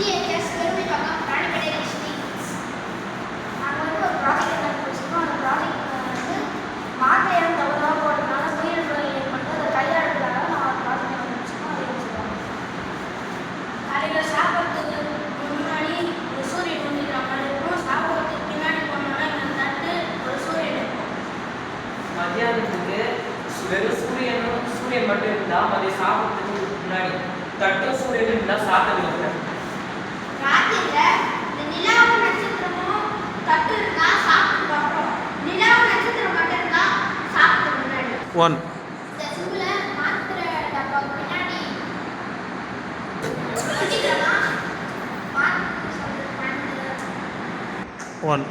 GHS பெருமைப்பாக்கம் Ranipet district. நாங்கள் வந்து ஒரு ப்ராஜெக்ட் கண்டுபிடிச்சிருக்கோம். அந்த ப்ராஜெக்ட் வந்து மாத்திரையான தவறாக போடுறதுனால உயிரிழப்புகள் ஏற்பட்டு அதை கையாளுறதுக்காக நான் ஒரு ப்ராஜெக்ட் கண்டுபிடிச்சிருக்கோம். அதை வச்சுருக்கோம். காலையில் சாப்பிட்றதுக்கு முன்னாடி ஒரு சூரியன் வந்துக்கிற மாதிரி இருக்கும். சாப்பிட்றதுக்கு பின்னாடி போனோம்னா இந்த தட்டு ஒரு சூரியன் இருக்கும். மத்தியானத்துக்கு வெறும் சூரியன் மட்டும் இருந்தால் மதியம் சாப்பிட்றதுக்கு முன்னாடி தட்டும் சூரியன் இருந்தால் சாப்பிட்டு ராத்திரியில் இந்த நிலாவும் நட்சத்திரமும் தட்டு இருந்தால் சாப்பிட்டு அப்புறம் நிலாவும் நட்சத்திரம் மட்டும் இருந்தால் சாப்பிட்டு முன்னாடி 1 இந்த சூழல மாத்திரை டப்பாவுக்கு பின்னாடி மாத்திரை சொல்றது 1